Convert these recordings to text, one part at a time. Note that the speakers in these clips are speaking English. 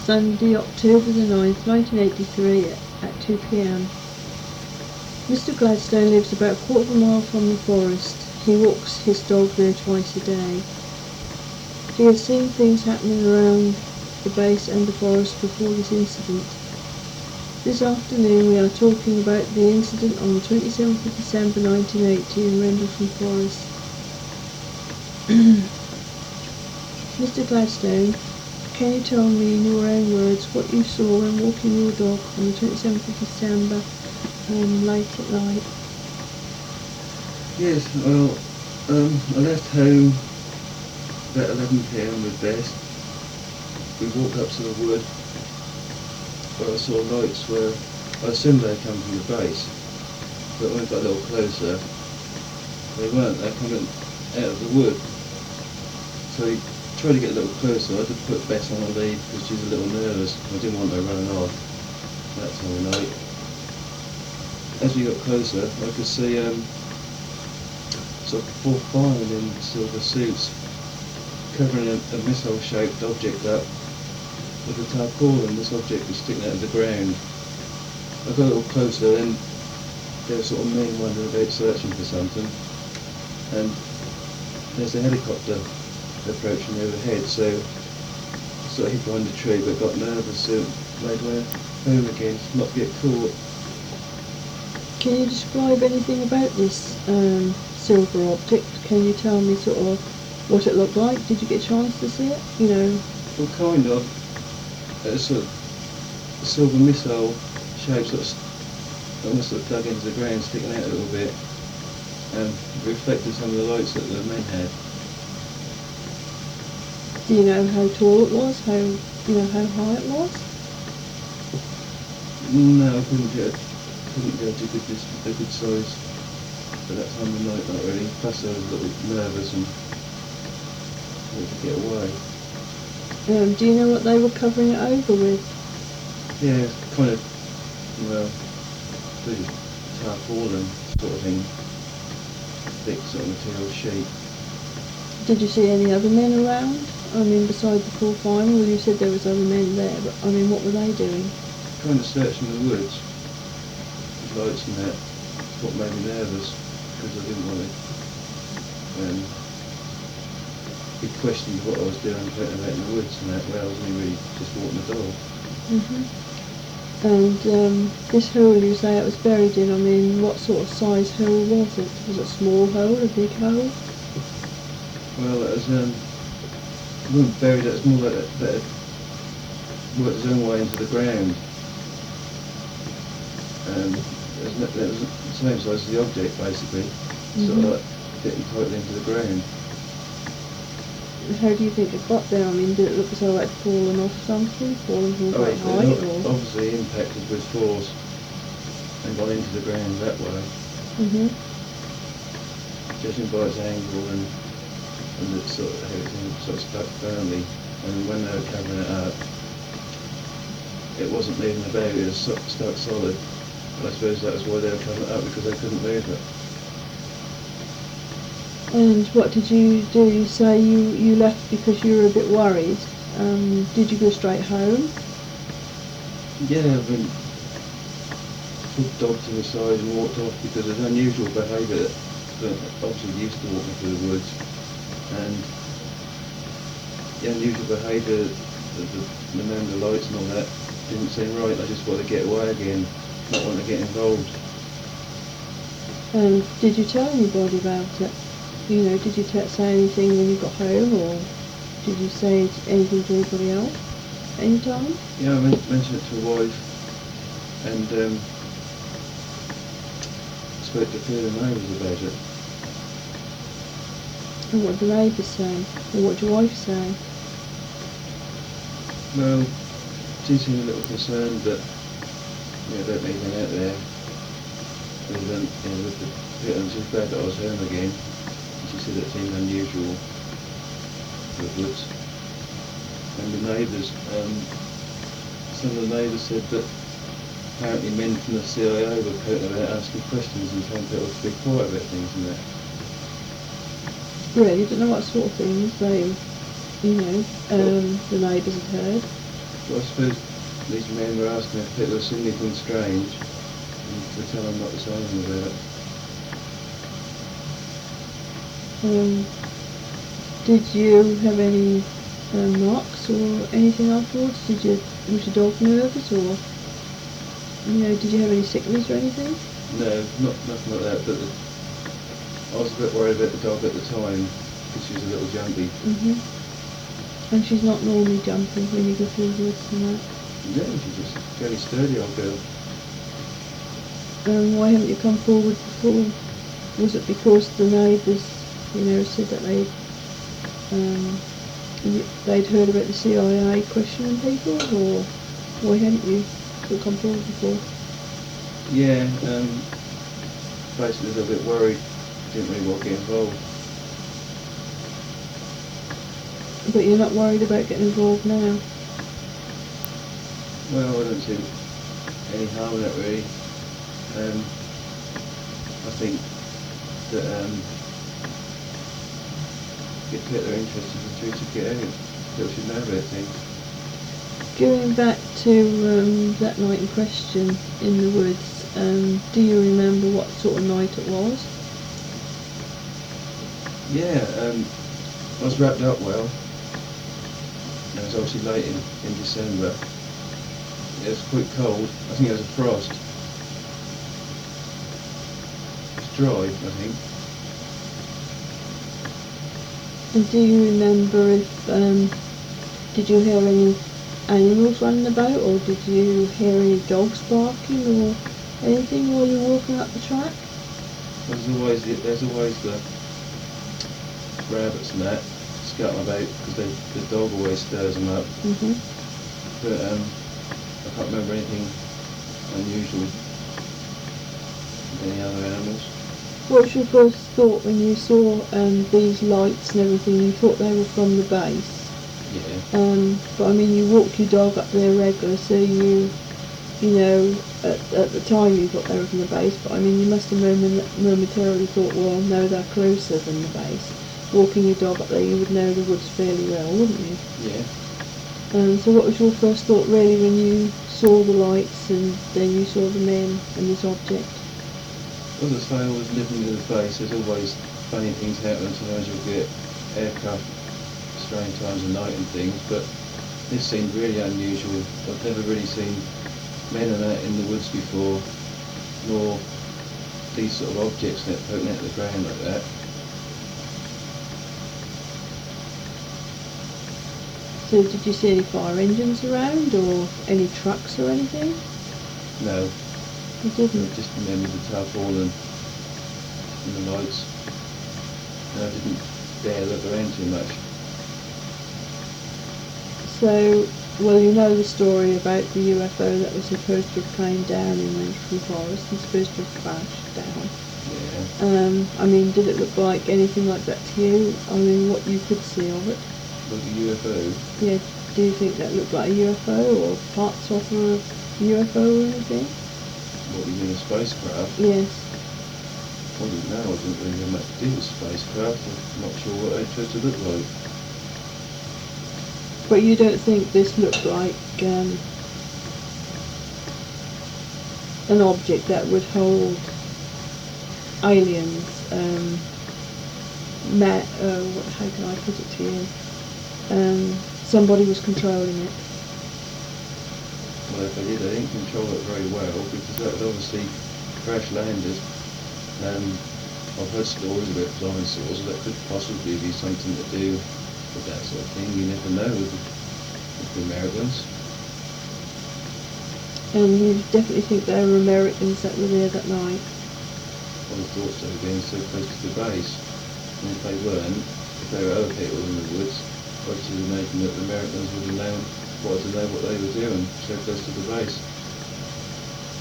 Sunday, October the 9th, 1983 at 2 p.m. Mr. Gladstone lives about a quarter of a mile from the forest. He walks his dog there twice a day. He has seen things happening around the base and the forest before this incident. This afternoon we are talking about the incident on the 27th of December 1980 in Rendlesham Forest. Mr. Gladstone, can you tell me in your own words what you saw when walking your dog on the 27th of December late at night? Yes, well, I left home about 11 p.m. with Bess. We walked up to the wood where I saw lights where I assumed they come from the base, but when we got a little closer, they weren't. They were coming out of the wood. So we tried to get a little closer. I had to put Bess on a lead because she's a little nervous. I didn't want her running off that time of night. As we got closer, I could see sort of 4 firemen in silver suits covering a missile-shaped object up with a tarpaulin. This object was sticking out of the ground. I got a little closer, and there was sort of men wandering about searching for something, and there's a helicopter approaching overhead, so I sort of hid behind the tree but got nervous, so made my way home again, not to get caught. Can you describe anything about this silver object? Can you tell me sort of what it looked like? Did you get a chance to see it? You know. Well, kind of. It's sort of a silver missile shape, sort of almost sort of dug into the ground, sticking out a little bit, and reflected some of the lights that the men had. Do you know how tall it was? How high it was? No, I couldn't get a good size at that time of night, not really. Plus I was a little bit nervous and wanted to get away. Do you know what they were covering it over with? Yeah, kind of, well, pretty tarpaulin sort of thing, thick sort of material sheet. Did you see any other men around? I mean, beside the 4 firemen? Well, you said there was other men there, but I mean, what were they doing? Kind of searching the woods, with lights and that. That's what made me nervous, because I didn't want to be questioned what I was doing out in the woods and that, where I was only really just walking the dog. And this hole you say it was buried in, I mean, what sort of size hole was it? Was it a small hole, a big hole? Well, it was, it wasn't buried, it was more like that it worked its own way into the ground. It was the same size as the object, basically, sort of like fitting tightly into the ground. How do you think it got there? I mean, did it look as though it had fallen off something, fallen from quite high? Or? Obviously impacted with force and gone into the ground that way. Judging by its angle and the sort of everything sort of stuck firmly, and when they were covering it up, it wasn't moving about, it was stuck solid. And I suppose that was why they were covering it up, because they couldn't move it. And what did you do? You say you left because you were a bit worried. Did you go straight home? Yeah, I mean, took the dog to the side and walked off because of unusual behaviour. Obviously used to walking through the woods, and the unusual behaviour, the men, the lights and all that, didn't seem right. I just wanted to get away again, not want to get involved. And did you tell anybody about it? You know, did you say anything when you got home, or did you say anything to anybody else any time? Yeah, I mentioned it to a wife, and spoke to a few of the neighbours about it. And what did the neighbours say? Or what did your wife say? Well, she seemed a little concerned that don't be anything out there. And she was glad that I was home again. She said it seemed unusual for the woods. And the neighbours, some of the neighbours said that apparently men from the CIA were going about asking questions and telling people to be quiet about things and that. Really? You don't know what sort of things they, the neighbours had heard? Well, I suppose these men were asking if it was anything strange, and to tell them not to say anything about it. Did you have any marks or anything afterwards? Was your dog nervous, or did you have any sickness or anything? No, nothing like that. But I was a bit worried about the dog at the time because she was a little jumpy. And she's not normally jumpy when you go through the woods and that. Yeah, she's just fairly sturdy old girl. Why haven't you come forward before? Was it because the neighbours, said that they'd heard about the CIA questioning people, or why hadn't you come forward before? Yeah, basically a little bit worried. Didn't really want to get involved. But you're not worried about getting involved now? Well, I don't see any harm in it really. I think that if people are interested in the truth, to get out, people should know about things. Going back to that night in question in the woods, do you remember what sort of night it was? Yeah, I was wrapped up well. It was obviously late in December. It was quite cold. I think it was a frost. It's dry, I think. And do you remember if, did you hear any animals running about, or did you hear any dogs barking or anything while you were walking up the track? There's always the rabbits and that scuttling about because the dog always stirs them up. But I can't remember anything unusual with any other animals. What was your first thought when you saw these lights and everything? You thought they were from the base. Yeah. But I mean, you walk your dog up there regular, so at the time you thought they were from the base, but I mean, you must have momentarily thought, well, no, they're closer than the base. Walking your dog up there, you would know the woods fairly well, wouldn't you? Yeah. So what was your first thought really when you saw the lights and then you saw the men and this object? As I say, I always living near the base. There's always funny things happening. Sometimes you'll get aircraft strange times of night and things, but this seemed really unusual. I've never really seen men and that in the woods before, nor these sort of objects that poking out of the ground like that. So did you see any fire engines around or any trucks or anything? No. You didn't? Just remember the tarpaulin and the lights. And I didn't dare look around too much. So, well, you know the story about the UFO that was supposed to have came down in Rendlesham Forest and supposed to have crashed down. Yeah. I mean, did it look like anything like that to you? I mean, what you could see of it? Like a UFO? Yeah, do you think that looked like a UFO or parts of a UFO or anything? What, you mean a spacecraft? Yes. I didn't know. I didn't really have much to do with spacecraft. I'm not sure what they supposed to look like. But you don't think this looked like an object that would hold aliens, how can I put it to you? Somebody was controlling it. Well, if they did, they didn't control it very well because that would obviously crash landed. I've heard stories about dinosaurs that could possibly be something to do with that sort of thing. You never know with the Americans. And you definitely think they were Americans that were there that night? I would have thought so, being so close to the base. And if they weren't, if there were other people in the woods, I should imagine that the Americans would have wanted to know what they were doing so close to the base.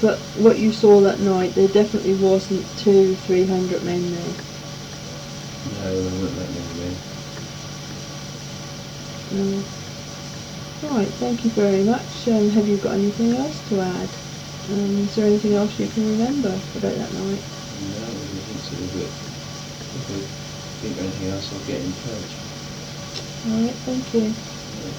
But what you saw that night, there definitely wasn't 200-300 men there. No, there weren't that many men. No. Right, thank you very much. Have you got anything else to add? Is there anything else you can remember about that night? No, I don't think so, but if I think of anything else, I'll get in touch. Alright, thank you. Right.